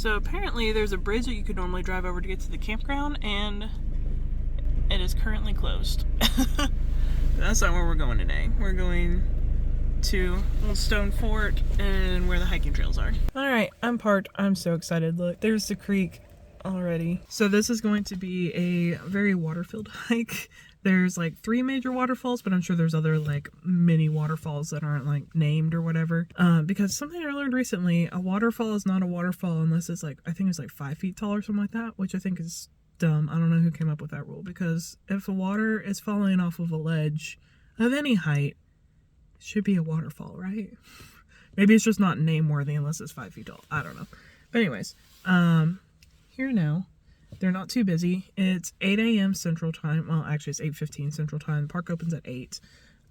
So apparently there's a bridge that you could normally drive over to get to the campground, and it is currently closed. That's not where we're going today. We're going to Old Stone Fort and where the hiking trails are. Alright, I'm parked. I'm so excited. Look, there's the creek already. So this is going to be a very water-filled hike. There's like 3 major waterfalls, but I'm sure there's other like mini waterfalls that aren't like named or whatever. Because something I learned recently, a waterfall is not a waterfall unless it's like, I think it's like 5 feet tall or something like that, which I think is dumb. I don't know who came up with that rule, because if the water is falling off of a ledge of any height, it should be a waterfall, right? Maybe it's just not name worthy unless it's 5 feet tall. I don't know. But anyways, here now. They're not too busy. It's 8 a.m. Central Time. Well, actually, it's 8:15 Central Time. The park opens at 8.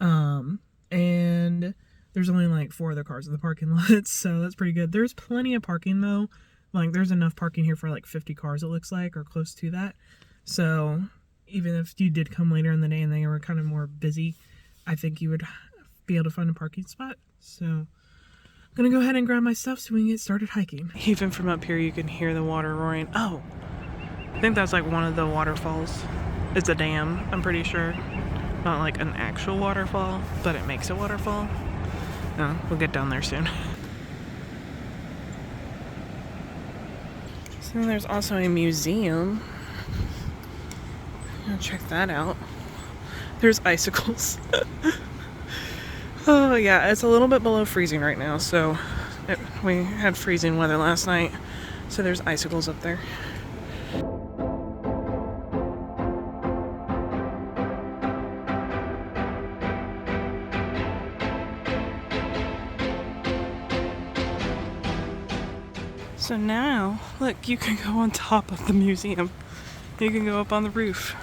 And there's only like 4 other cars in the parking lot, so that's pretty good. There's plenty of parking, though. Like, there's enough parking here for like 50 cars, it looks like, or close to that. So, even if you did come later in the day and they were kind of more busy, I think you would be able to find a parking spot. So, I'm gonna go ahead and grab my stuff so we can get started hiking. Even from up here, you can hear the water roaring. Oh! I think that's like one of the waterfalls. It's a dam, I'm pretty sure. Not like an actual waterfall, but it makes a waterfall. No, we'll get down there soon. So there's also a museum. I'll check that out. There's icicles. Oh yeah, it's a little bit below freezing right now, so we had freezing weather last night. So there's icicles up there. So now, look, you can go on top of the museum. You can go up on the roof.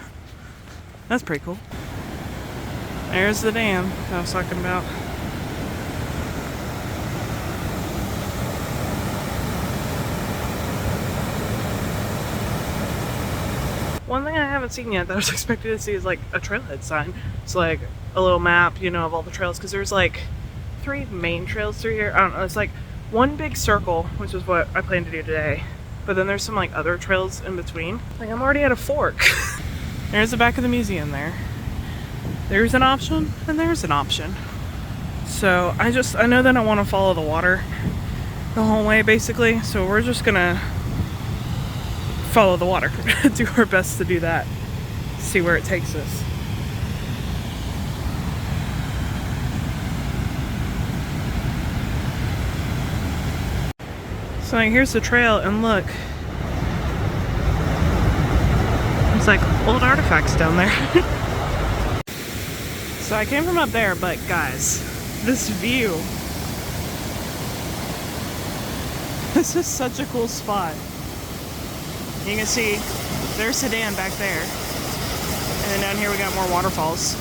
That's pretty cool. There's the dam I was talking about. One thing I haven't seen yet that I was expecting to see is like a trailhead sign. It's like a little map, you know, of all the trails, because there's like 3 main trails through here. I don't know, it's like one big circle, which is what I plan to do today. But then there's some like other trails in between. Like, I'm already at a fork. There's the back of the museum there. There's an option and there's an option. So I know that I want to follow the water the whole way basically. So we're just gonna follow the water. Do our best to do that. See where it takes us. So here's the trail, and look, there's like old artifacts down there. So I came from up there, but guys, this view, this is such a cool spot. You can see there's Sedan back there, and then down here we got more waterfalls.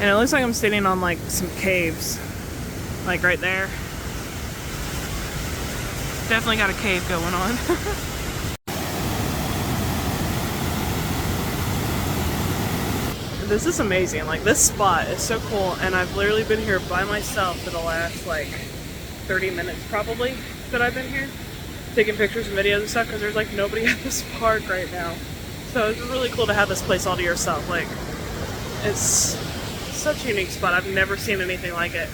And it looks like I'm sitting on like some caves, like right there. Definitely got a cave going on. This is amazing. Like, this spot is so cool, and I've literally been here by myself for the last like 30 minutes probably that I've been here, taking pictures and videos and stuff, because there's like nobody at this park right now. So it's really cool to have this place all to yourself. Like, it's such a unique spot. I've never seen anything like it.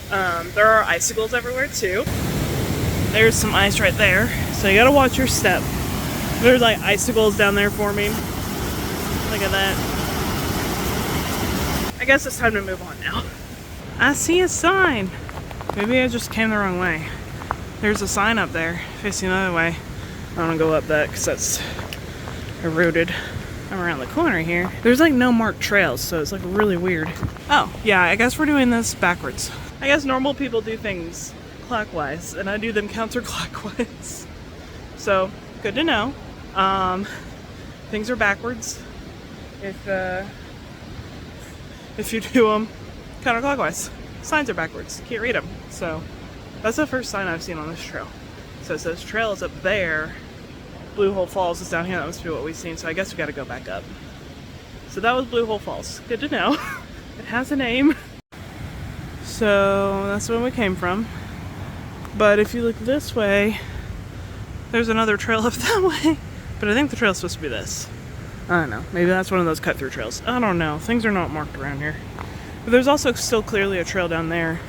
There are icicles everywhere too. There's some ice right there, so you gotta watch your step. There's like icicles down there forming. Look at that. I guess it's time to move on now. I see a sign. Maybe I just came the wrong way. There's a sign up there facing the other way. I don't want to go up that because that's eroded. I'm around the corner here. There's like no marked trails, so it's like really weird. Oh, yeah, I guess we're doing this backwards. I guess normal people do things clockwise, and I do them counterclockwise. So, good to know. Things are backwards if you do them counterclockwise. Signs are backwards. Can't read them, so That's the first sign I've seen on this trail. So it says trail is up there. Blue Hole Falls is down here. That must be what we've seen. So I guess we got to go back up. So that was Blue Hole Falls. Good to know. It has a name. So that's where we came from. But if you look this way, there's another trail up that way. But I think the trail's supposed to be this. I don't know. Maybe that's one of those cut-through trails. I don't know. Things are not marked around here. But there's also still clearly a trail down there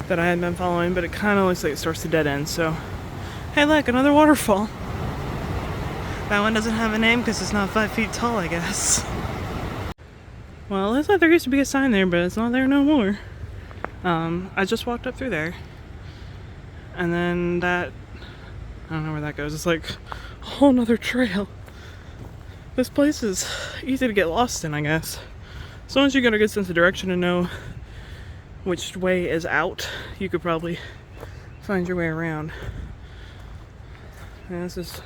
that I had been following, but it kind of looks like it starts to dead end. So, hey, look, another waterfall. That one doesn't have a name because it's not 5 feet tall, I guess. Well, it looks like there used to be a sign there, but it's not there no more. I just walked up through there. And then that, I don't know where that goes. It's like a whole nother trail. This place is easy to get lost in, I guess. As long as you got a good sense of direction and know which way is out, you could probably find your way around. And this is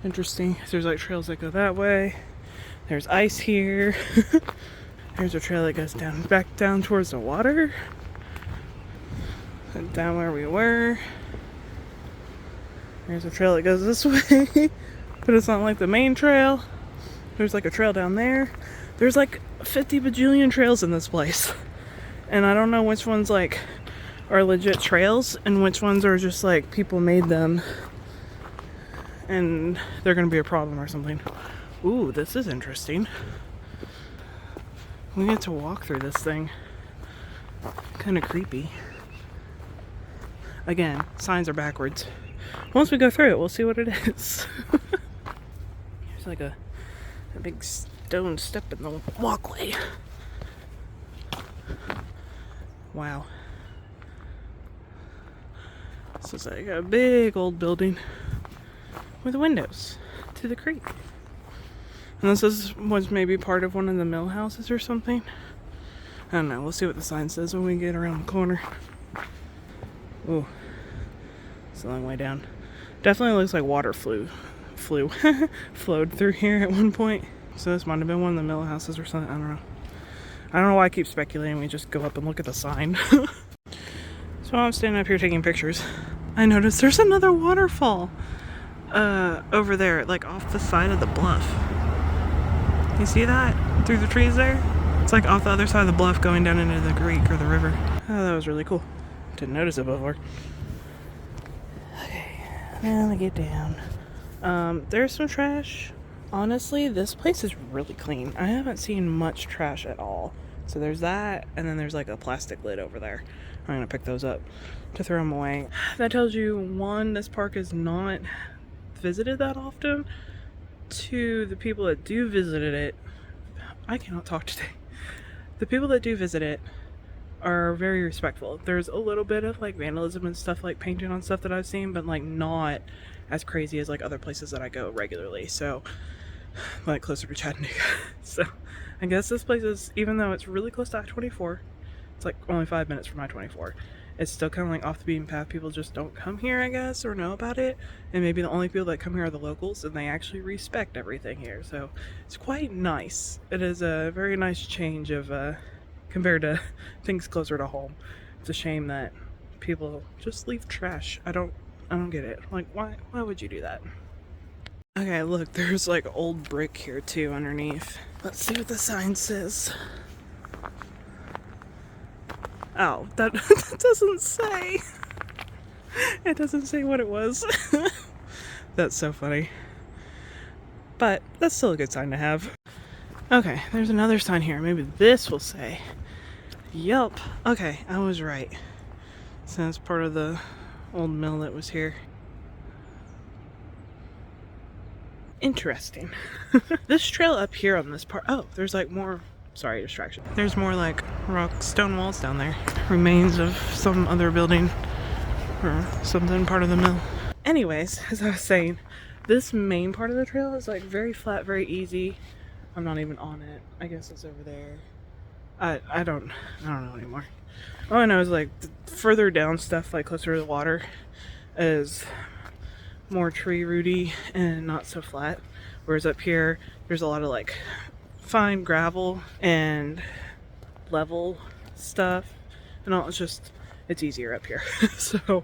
interesting. There's like trails that go that way. There's ice here. There's a trail that goes down, back down towards the water. And down where we were. There's a trail that goes this way, but it's not like the main trail. There's like a trail down there. There's like 50 bajillion trails in this place. And I don't know which ones like are legit trails and which ones are just like people made them and they're gonna be a problem or something. Ooh, this is interesting. We get to walk through this thing. Kind of creepy. Again, signs are backwards. Once we go through it, we'll see what it is. There's like a big stone step in the walkway. Wow. This is like a big old building with windows to the creek. And this was maybe part of one of the mill houses or something. I don't know. We'll see what the sign says when we get around the corner. Ooh. It's a long way down. Definitely looks like water flowed through here at one point. So this might have been one of the mill houses or something. I don't know. I don't know why I keep speculating. We just go up and look at the sign. So while I'm standing up here taking pictures, I noticed there's another waterfall over there, like off the side of the bluff. You see that through the trees there? It's like off the other side of the bluff going down into the creek or the river. Oh, that was really cool. Didn't notice it before. Okay, now I get down. There's some trash. Honestly, this place is really clean. I haven't seen much trash at all. So there's that, and then there's like a plastic lid over there. I'm gonna pick those up to throw them away. That tells you, one, this park is not visited that often. Two, the people that do visit it, I cannot talk today. The people that do visit it are very respectful. There's a little bit of like vandalism and stuff, like painting on stuff that I've seen, but like not as crazy as like other places that I go regularly. So like closer to Chattanooga. So I guess this place is, even though it's really close to I-24, it's like only 5 minutes from I-24, it's still kind of like off the beaten path. People just don't come here, I guess, or know about it. And maybe the only people that come here are the locals, and they actually respect everything here. So it's quite nice. It is a very nice change of compared to things closer to home. It's a shame that people just leave trash. I don't get it. Like, why would you do that? Okay, look, there's like old brick here too underneath. Let's see what the sign says. Oh, that doesn't say. It doesn't say what it was. That's so funny. But that's still a good sign to have. Okay, there's another sign here. Maybe this will say. Yup. Okay, I was right. So that's part of the old mill that was here. Interesting. This trail up here on this part. Oh, there's like more. Sorry, distraction. There's more like rock stone walls down there. Remains of some other building or something, part of the mill. Anyways, as I was saying, this main part of the trail is like very flat, very easy. I'm not even on it. I guess it's over there. I don't know anymore. All I know is like further down stuff, like closer to the water, is more tree rooty and not so flat. Whereas up here, there's a lot of like fine gravel and level stuff, and all. It's it's easier up here. So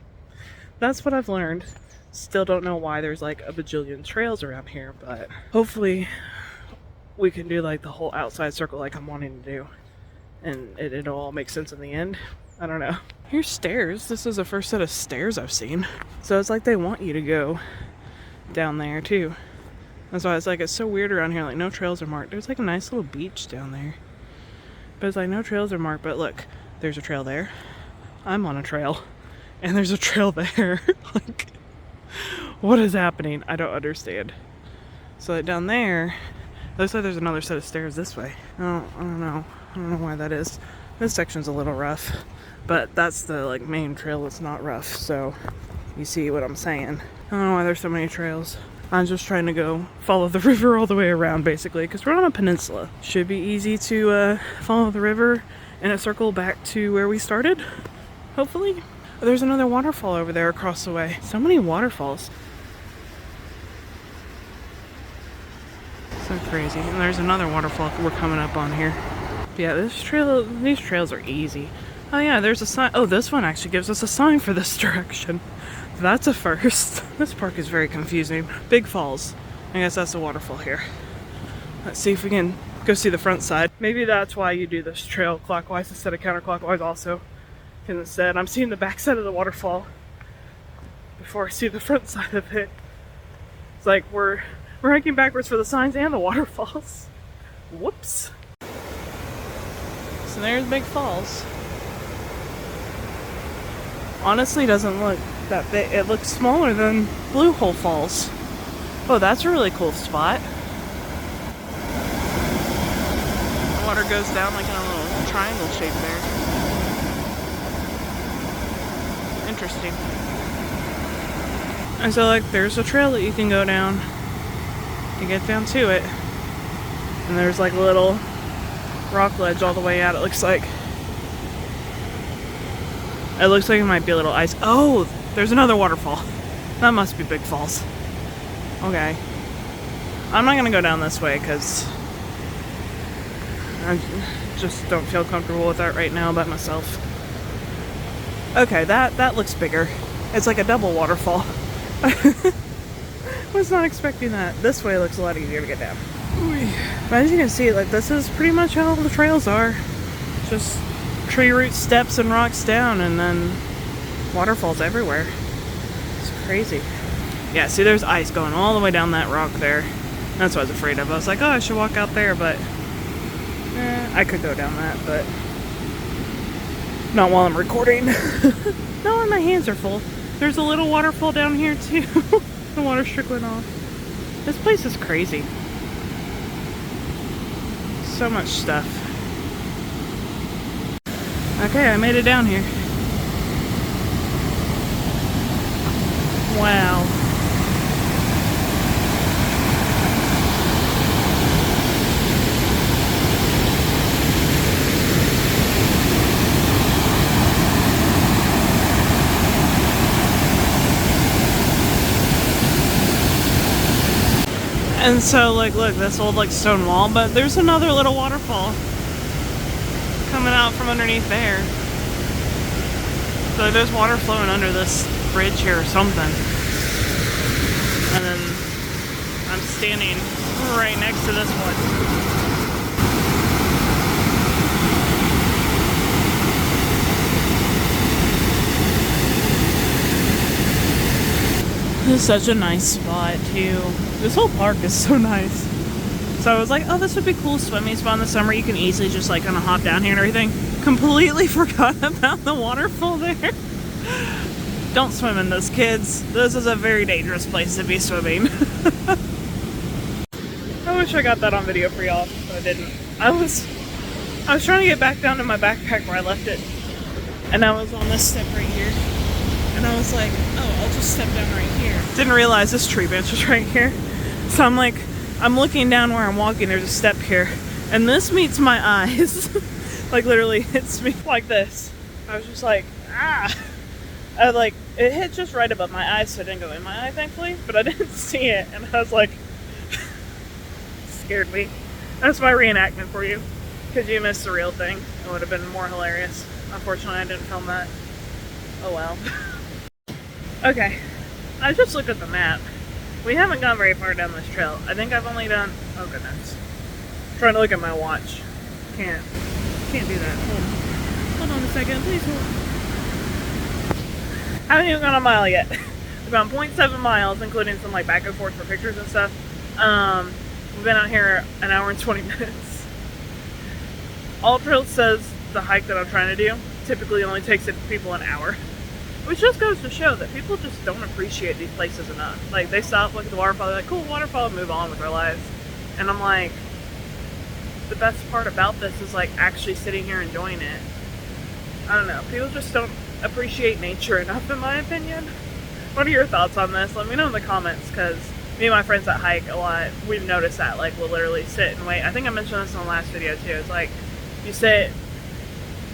that's what I've learned. Still don't know why there's like a bajillion trails around here, but hopefully we can do like the whole outside circle like I'm wanting to do, and it'll all make sense in the end. I don't know. Here's stairs. This is the first set of stairs I've seen. So it's like they want you to go down there too. That's why it's like, it's so weird around here, like no trails are marked. There's like a nice little beach down there, but it's like no trails are marked. But look, there's a trail there. I'm on a trail, and there's a trail there. Like, what is happening? I don't understand. So like down there, looks like there's another set of stairs this way. I don't know. I don't know why that is. This section's a little rough, but that's the like main trail that's not rough. So you see what I'm saying. I don't know why there's so many trails. I'm just trying to go follow the river all the way around, basically, because we're on a peninsula. Should be easy to follow the river in a circle back to where we started, hopefully. There's another waterfall over there across the way. So many waterfalls. So crazy. And there's another waterfall we're coming up on here. Yeah, these trails are easy. Oh yeah, there's a sign. Oh, this one actually gives us a sign for this direction. That's a first. This park is very confusing. Big Falls. I guess that's the waterfall here. Let's see if we can go see the front side. Maybe that's why you do this trail clockwise instead of counterclockwise also. Because instead I'm seeing the back side of the waterfall before I see the front side of it. It's like we're hiking backwards for the signs and the waterfalls. Whoops. So there's Big Falls. Honestly, doesn't look that big. It looks smaller than Blue Hole Falls. Oh, that's a really cool spot. The water goes down like in a little triangle shape there. Interesting. And so like there's a trail that you can go down to get down to it. And there's like a little rock ledge all the way out, it looks like. It looks like it might be a little ice. Oh, there's another waterfall. That must be Big Falls. Okay. I'm not gonna go down this way because I just don't feel comfortable with that right now by myself. Okay, that looks bigger. It's like a double waterfall. Was not expecting that. This way looks a lot easier to get down. But as you can see, like this is pretty much how all the trails are. Just tree root steps and rocks down, and then waterfalls everywhere. It's crazy. Yeah, see there's ice going all the way down that rock there. That's what I was afraid of. I was like, oh, I should walk out there, but I could go down that, but not while I'm recording. No, and my hands are full. There's a little waterfall down here too. The water's trickling off. This place is crazy. So much stuff. Okay, I made it down here. Wow. And so, like, look, this old, like, stone wall, but there's another little waterfall coming out from underneath there. So there's water flowing under this bridge here or something. And then I'm standing right next to this one. This is such a nice spot too. This whole park is so nice. So I was like, oh, this would be a cool swimming spot in the summer. You can easily just like kind of hop down here and everything. Completely forgot about the waterfall there. Don't swim in this, kids. This is a very dangerous place to be swimming. I wish I got that on video for y'all, but I didn't. I was trying to get back down to my backpack where I left it. And I was on this step right here. And I was like, oh, I'll just step down right here. Didn't realize this tree bench was right here. So I'm like, I'm looking down where I'm walking, there's a step here. And this meets my eyes. Like literally hits me like this. I was just like, ah. It hit just right above my eyes, so it didn't go in my eye, thankfully. But I didn't see it, and I was like, scared me. That's my reenactment for you. Because you missed the real thing. It would have been more hilarious. Unfortunately, I didn't film that. Oh well. Okay, I just looked at the map. We haven't gone very far down this trail. I think I've only done, oh goodness. I'm trying to look at my watch. Can't do that. Hold on a second, please hold. Haven't even gone a mile yet. We've gone 0.7 miles, including some like back and forth for pictures and stuff. We've been out here an hour and 20 minutes. All Trails says the hike that I'm trying to do typically only takes people an hour. Which just goes to show that people just don't appreciate these places enough. Like, they stop, look at the waterfall, they're like, cool waterfall, and move on with their lives. And I'm like, the best part about this is like actually sitting here enjoying it. I don't know, people just don't appreciate nature enough, in my opinion. What are your thoughts on this? Let me know in the comments, because me and my friends that hike a lot, we've noticed that, like, we'll literally sit and wait. I think I mentioned this in the last video too. It's like, you sit,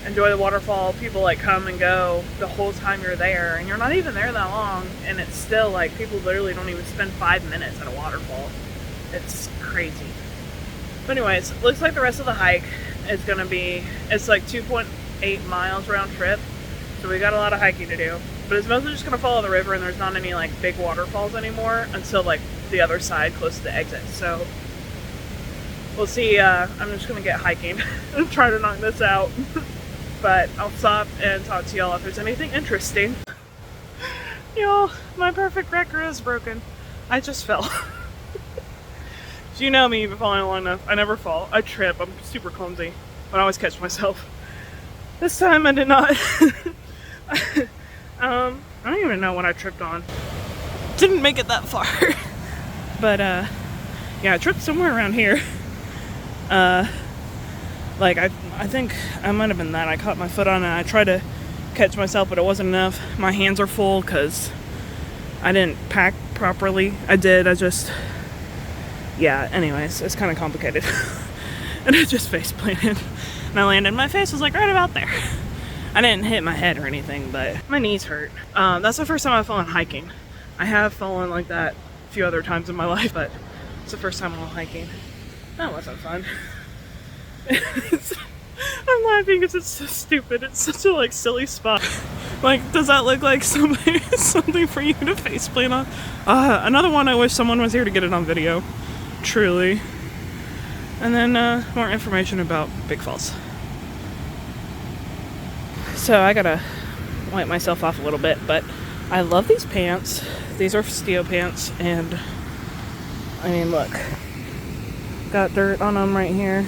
enjoy the waterfall, people like come and go the whole time you're there, and you're not even there that long, and it's still like people literally don't even spend 5 minutes at a waterfall. It's crazy. But anyways, looks like the rest of the hike is gonna be, it's like 2.8 miles round trip, so we got a lot of hiking to do, but it's mostly just gonna follow the river, and there's not any like big waterfalls anymore until like the other side close to the exit. So we'll see. I'm just gonna get hiking and try to knock this out. But I'll stop and talk to y'all if there's anything interesting. Y'all, my perfect record is broken. I just fell. So you know me, you've been following long enough. I never fall. I trip. I'm super clumsy, but I always catch myself. This time I did not. I don't even know what I tripped on. Didn't make it that far. But yeah, I tripped somewhere around here. Like, I think I might have been that. I caught my foot on it. I tried to catch myself, but it wasn't enough. My hands are full because I didn't pack properly. I did. I just, yeah, anyways, it's kind of complicated. And I just face planted. And I landed. My face was like right about there. I didn't hit my head or anything, but my knees hurt. That's the first time I've fallen hiking. I have fallen like that a few other times in my life, but it's the first time while hiking. That wasn't fun. I'm laughing because it's so stupid. It's such a like silly spot. Like, does that look like something for you to face plant on? Another one I wish someone was here to get it on video. Truly. And then more information about Big Falls. So I gotta wipe myself off a little bit, but I love these pants. These are steel pants, and I mean, look, got dirt on them right here.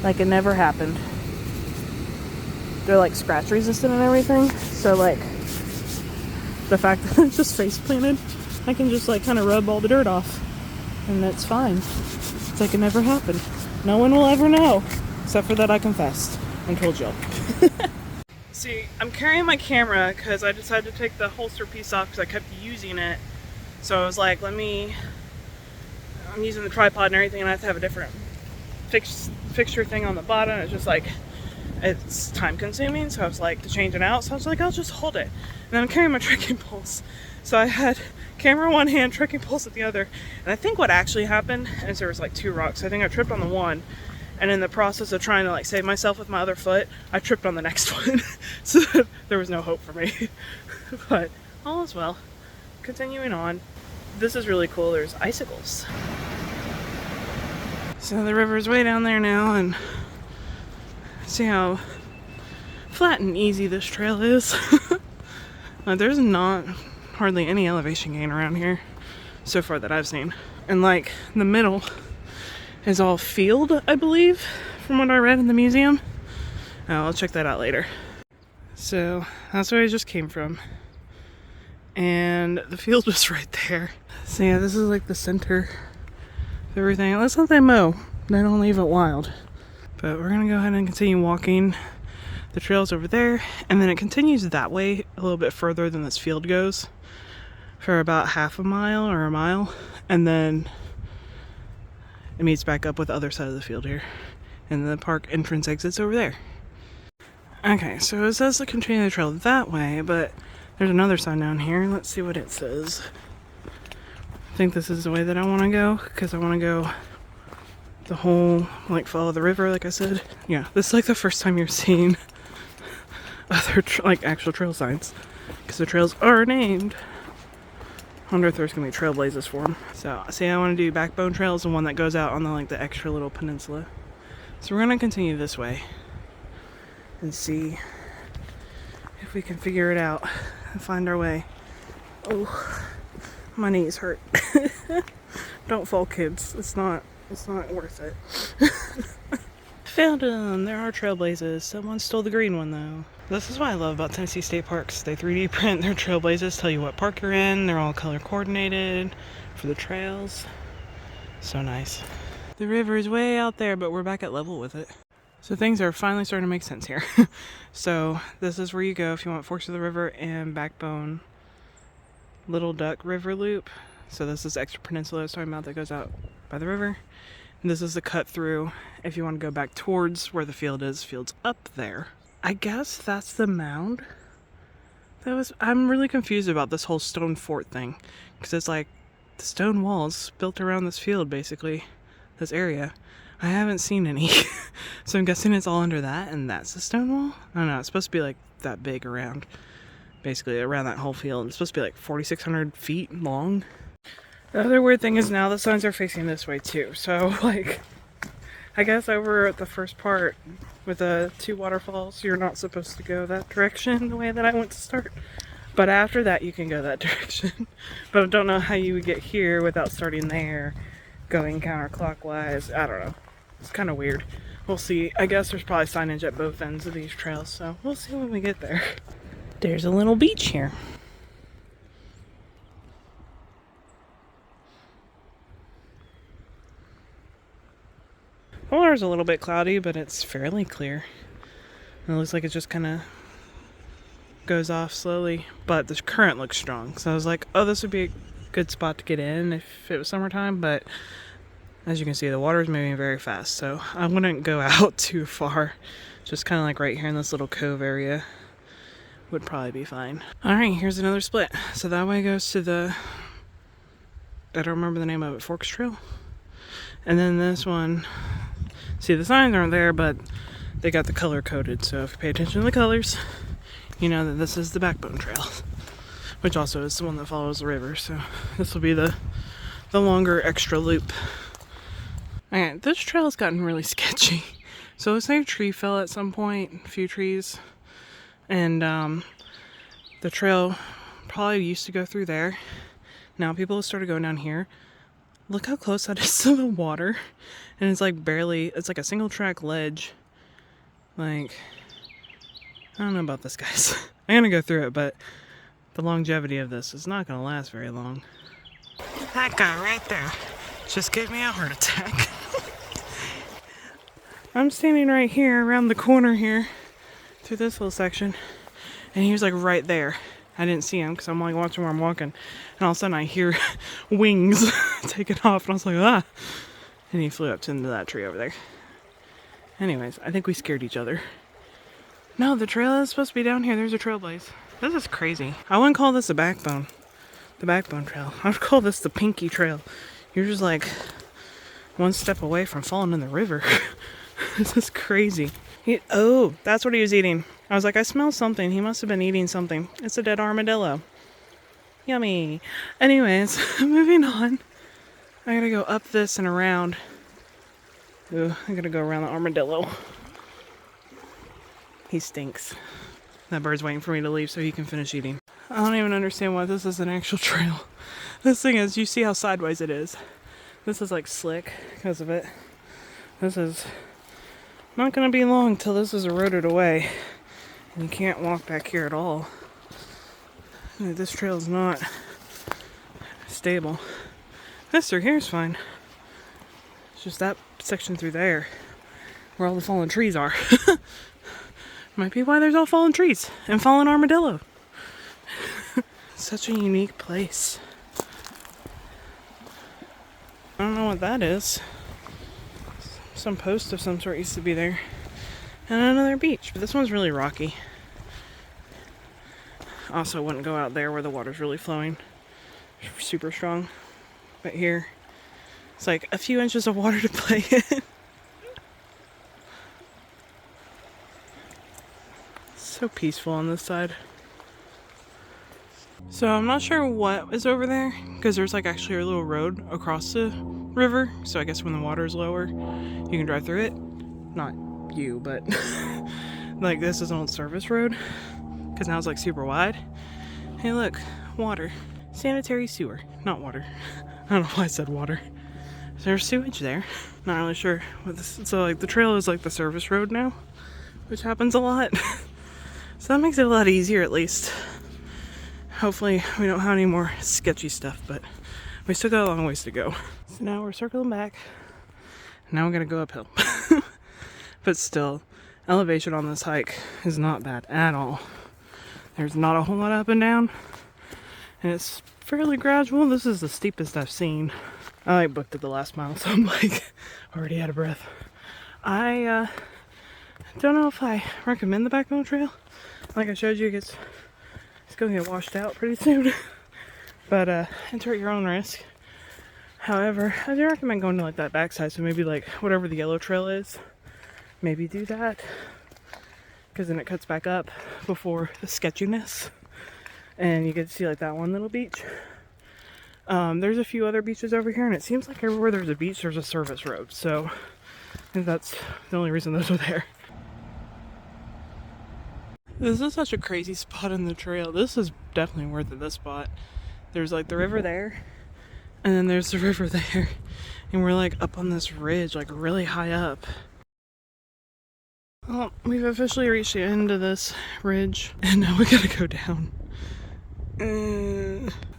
Like, it never happened. They're like scratch resistant and everything, so like the fact that I'm just face planted, I can just like kind of rub all the dirt off and it's fine. It's like it never happened. No one will ever know, except for that I confessed and told y'all. See, I'm carrying my camera because I decided to take the holster piece off because I kept using it. So I was like, I'm using the tripod and everything, and I have to have a different fixture thing on the bottom. It's just like, it's time consuming, so I was like, to change it out, so I was like, I'll just hold it. And then I'm carrying my trekking poles, so I had camera in one hand, trekking poles with the other. And I think what actually happened is there was like 2 rocks. I think I tripped on the one, and in the process of trying to like save myself with my other foot, I tripped on the next one. So there was no hope for me. But all is well. Continuing on, this is really cool. There's icicles. So the river's way down there now, and see how flat and easy this trail is. There's not hardly any elevation gain around here so far that I've seen. And like the middle is all field, I believe, from what I read in the museum. I'll check that out later. So that's where I just came from. And the field was right there. So yeah, this is like the center of everything. Let's not they mow. They don't leave it wild. But we're gonna go ahead and continue walking. The trail's over there, and then it continues that way a little bit further than this field goes for about half a mile or a mile, and then it meets back up with the other side of the field here, and the park entrance exits over there. Okay, so it says to continue the trail that way, but there's another sign down here. Let's see what it says. I think this is the way that I want to go, because I want to go the whole, like, follow the river, like I said. Yeah, this is like the first time you're seeing other like actual trail signs, because the trails are named. I wonder if there's gonna be trailblazers for them. So see, I want to do Backbone Trails, the one that goes out on the like the extra little peninsula. So we're gonna continue this way and see if we can figure it out and find our way. Oh, my knees hurt. Don't fall, kids. It's not worth it. Found them. There are trailblazers. Someone stole the green one though. This is what I love about Tennessee state parks. They 3D print their trailblazers, tell you what park you're in. They're all color coordinated for the trails. So nice. The river is way out there, but we're back at level with it. So things are finally starting to make sense here. So this is where you go if you want Forks of the River and Backbone Little Duck River Loop. So this is extra peninsula I was talking about that goes out by the river. And this is the cut through if you want to go back towards where the field is. Field's up there. I guess that's the mound. I'm really confused about this whole stone fort thing, because it's like the stone walls built around this field, basically, this area. I haven't seen any. So I'm guessing it's all under that, and that's the stone wall? I don't know, it's supposed to be like that big around, basically around that whole field. It's supposed to be like 4,600 feet long. The other weird thing is now the signs are facing this way too. So like, I guess over at the first part with the 2 waterfalls, you're not supposed to go that direction the way that I went to start. But after that, you can go that direction. But I don't know how you would get here without starting there, going counterclockwise. I don't know. It's kind of weird. We'll see. I guess there's probably signage at both ends of these trails, so we'll see when we get there. There's a little beach here. The water's a little bit cloudy, but it's fairly clear. And it looks like it just kind of goes off slowly, but the current looks strong. So I was like, oh, this would be a good spot to get in if it was summertime, but as you can see, the water is moving very fast, so I wouldn't go out too far. Just kind of like right here in this little cove area would probably be fine. Alright, here's another split. So that way goes to the, I don't remember the name of it, Forks Trail. And then this one, see, the signs aren't there, but they got the color coded, so if you pay attention to the colors, you know that this is the Backbone Trail, which also is the one that follows the river. So this will be the longer extra loop. Alright, this trail has gotten really sketchy. So it's like a tree fell at some point, a few trees, and the trail probably used to go through there. Now people have started going down here. Look how close that is to the water. And it's like barely, it's like a single track ledge. Like, I don't know about this, guys. I'm gonna go through it, but the longevity of this is not gonna last very long. That guy right there just gave me a heart attack. I'm standing right here around the corner here through this little section, and he was like right there. I didn't see him because I'm like watching where I'm walking, and all of a sudden I hear wings taking off, and I was like, ah, and he flew up into that tree over there. Anyways, I think we scared each other. No, the trail is supposed to be down here. There's a trailblaze. This is crazy. I wouldn't call this a backbone. The Backbone Trail. I would call this the Pinky Trail. You're just like one step away from falling in the river. This is crazy. Oh, that's what he was eating. I was like, I smell something. He must have been eating something. It's a dead armadillo. Yummy. Anyways, moving on. I gotta go up this and around. Ooh, I gotta go around the armadillo. He stinks. That bird's waiting for me to leave so he can finish eating. I don't even understand why this is an actual trail. This thing is, you see how sideways it is. This is like slick because of it. This is not going to be long till this is eroded away. And you can't walk back here at all. This trail is not stable. This through here is fine. It's just that section through there where all the fallen trees are. Might be why there's all fallen trees and fallen armadillo. Such a unique place. I don't know what that is. Some post of some sort used to be there. And another beach, but this one's really rocky. Also wouldn't go out there where the water's really flowing. Super strong. But here, it's like a few inches of water to play in. So peaceful on this side. So I'm not sure what is over there because there's like actually a little road across the river. So I guess when the water is lower, you can drive through it. Not you, but like this is an old service road because now it's like super wide. Hey, look, water, sanitary sewer, not water. I don't know why I said water. There's sewage there. Not really sure what this. So like the trail is like the service road now, which happens a lot. So that makes it a lot easier at least. Hopefully we don't have any more sketchy stuff, but we still got a long ways to go. So now we're circling back. Now we're gonna go uphill. But still, elevation on this hike is not bad at all. There's not a whole lot up and down, and it's fairly gradual. This is the steepest I've seen. I like booked at the last mile, so I'm like already out of breath. I don't know if I recommend the backbone trail. Like I showed you, it's gonna get washed out pretty soon. But enter at your own risk. However, I do recommend going to like that backside, so maybe like whatever the yellow trail is, maybe do that, because then it cuts back up before the sketchiness, and you get to see like that one little beach. There's a few other beaches over here, and it seems like everywhere there's a beach, there's a service road. So I think that's the only reason those are there. This is such a crazy spot in the trail. This is definitely worth it, this spot. There's like the river there, and then there's the river there. And we're like up on this ridge, like really high up. Well, we've officially reached the end of this ridge, and now we gotta go down.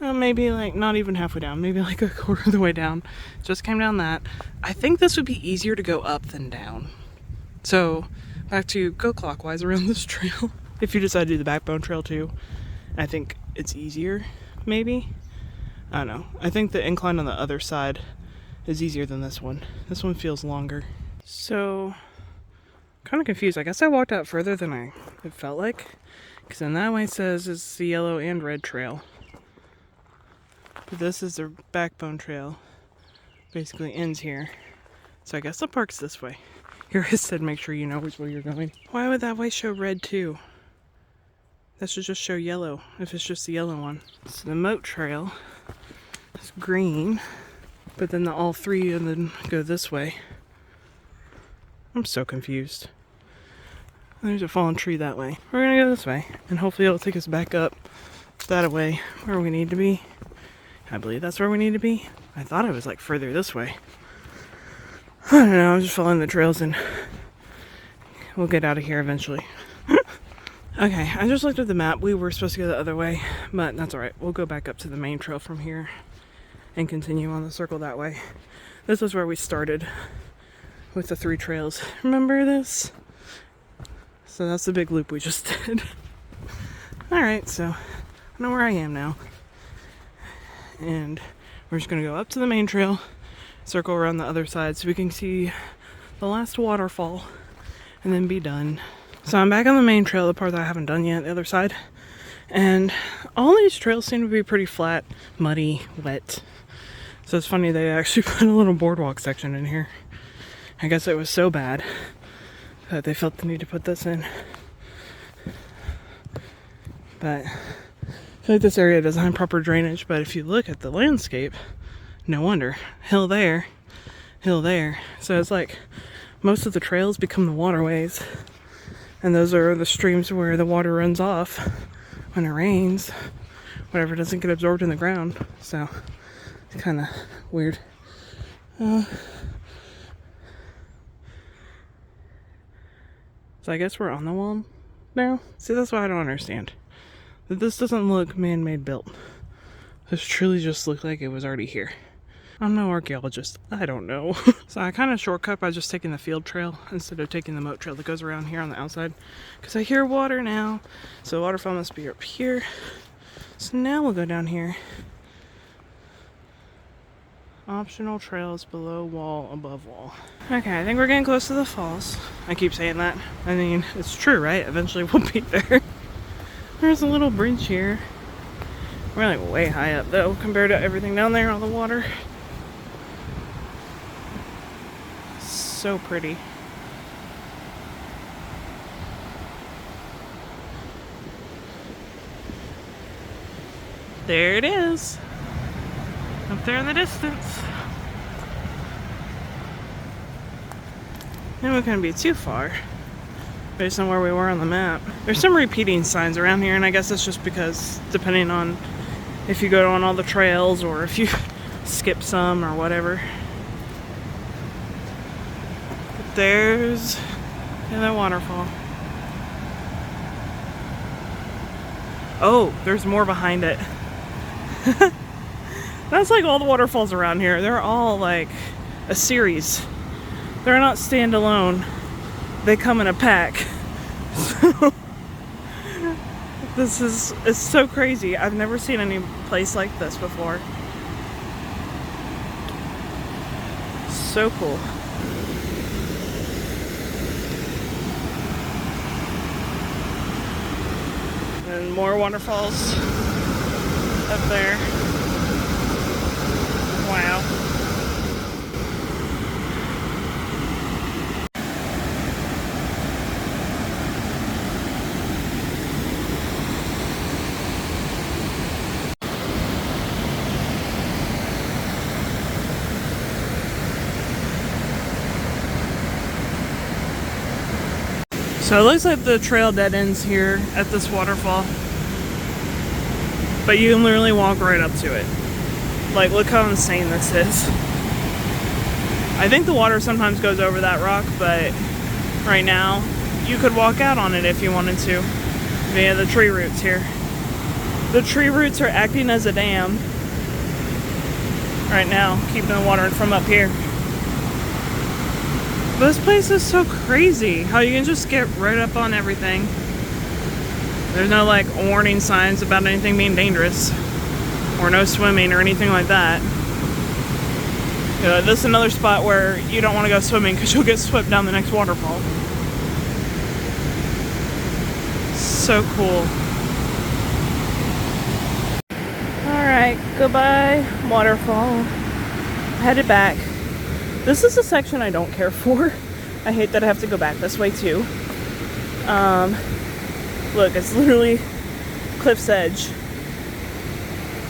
Maybe like not even halfway down, maybe like a quarter of the way down. Just came down that. I think this would be easier to go up than down. So back to go clockwise around this trail. If you decide to do the backbone trail too, I think it's easier, maybe. I don't know. I think the incline on the other side is easier than this one. This one feels longer. So, kind of confused. I guess I walked out further than it felt like. Because then that way it says it's the yellow and red trail. But this is the backbone trail. Basically ends here. So I guess the park's this way. Here it said make sure you know which way you're going. Why would that way show red too? That should just show yellow if it's just the yellow one. So the moat trail is green, but then all three of them go this way. I'm so confused. There's a fallen tree that way. We're gonna go this way, and hopefully it'll take us back up that way where we need to be. I believe that's where we need to be. I thought it was like further this way. I don't know, I'm just following the trails and we'll get out of here eventually. Okay, I just looked at the map. We were supposed to go the other way, but that's alright. We'll go back up to the main trail from here and continue on the circle that way. This was where we started with the 3 trails. Remember this? So that's the big loop we just did. Alright, so I know where I am now. And we're just going to go up to the main trail, circle around the other side so we can see the last waterfall, and then be done. So I'm back on the main trail, the part that I haven't done yet, the other side. And all these trails seem to be pretty flat, muddy, wet. So it's funny they actually put a little boardwalk section in here. I guess it was so bad that they felt the need to put this in. But I feel like this area doesn't have proper drainage, but if you look at the landscape, no wonder. Hill there, hill there. So it's like most of the trails become the waterways. And those are the streams where the water runs off when it rains. Whatever doesn't get absorbed in the ground. So it's kind of weird. So I guess we're on the wall now. See, that's what I don't understand. That this doesn't look man-made built. This truly just looked like it was already here. I'm no archaeologist. I don't know. So I kind of shortcut by just taking the field trail instead of taking the moat trail that goes around here on the outside. Because I hear water now. So the waterfall must be up here. So now we'll go down here. Optional trails below wall, above wall. Okay, I think we're getting close to the falls. I keep saying that. I mean, it's true, right? Eventually we'll be there. There's a little bridge here. We're like way high up though compared to everything down there on the water. So pretty. There it is. Up there in the distance. And we couldn't be too far based on where we were on the map. There's some repeating signs around here, and I guess that's just because depending on if you go on all the trails or if you skip some or whatever. But there's that waterfall. Oh, there's more behind it. That's like all the waterfalls around here. They're all like a series. They're not standalone. They come in a pack. So it's so crazy. I've never seen any place like this before. So cool. And more waterfalls up there. Wow. So it looks like the trail dead ends here at this waterfall. But you can literally walk right up to it. Like, look how insane this is. I think the water sometimes goes over that rock, but right now you could walk out on it if you wanted to via the tree roots here. The tree roots are acting as a dam right now, keeping the water from up here. This place is so crazy how you can just get right up on everything. There's no like warning signs about anything being dangerous or no swimming or anything like that. You know, this is another spot where you don't want to go swimming because you'll get swept down the next waterfall. So cool. Alright, goodbye waterfall. Headed back. This is a section I don't care for. I hate that I have to go back this way too. Look, it's literally cliff's edge.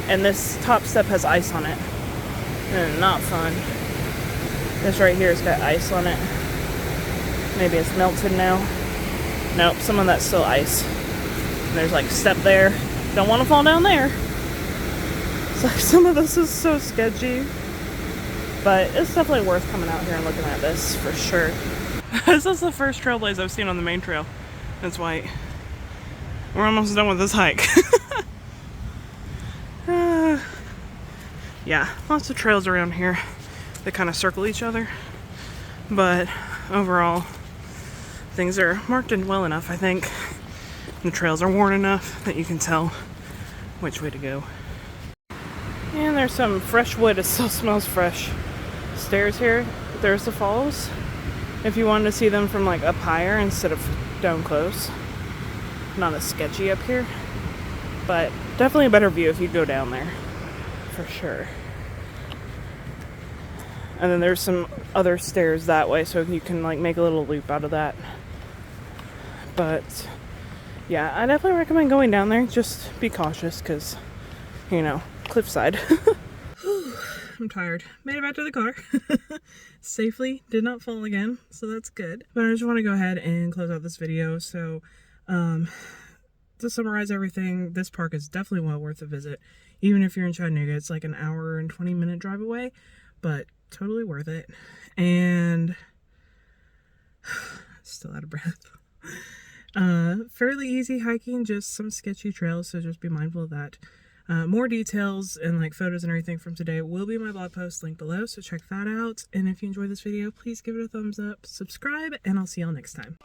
And this top step has ice on it. And not fun. This right here has got ice on it. Maybe it's melted now. Nope, some of that's still ice. And there's like a step there. Don't want to fall down there. It's like some of this is so sketchy. But it's definitely worth coming out here and looking at this for sure. This is the first trailblaze I've seen on the main trail. It's white. We're almost done with this hike. Yeah, lots of trails around here that kind of circle each other. But overall, things are marked in well enough, I think. The trails are worn enough that you can tell which way to go. And there's some fresh wood. It still smells fresh. Stairs here. There's the falls. If you wanted to see them from like up higher instead of down close. Not as sketchy up here. But definitely a better view if you go down there. For sure. And then there's some other stairs that way so you can like make a little loop out of that. But yeah, I definitely recommend going down there. Just be cautious because, you know, cliffside. I'm tired. Made it back to the car. Safely. Did not fall again, so that's good. But I just want to go ahead and close out this video. So, to summarize everything, this park is definitely well worth a visit. Even if you're in Chattanooga, it's like an hour and 20-minute drive away, but totally worth it. And still out of breath. Fairly easy hiking, just some sketchy trails, so just be mindful of that. More details and like photos and everything from today will be in my blog post linked below, so check that out. And if you enjoyed this video, please give it a thumbs up, subscribe, and I'll see y'all next time.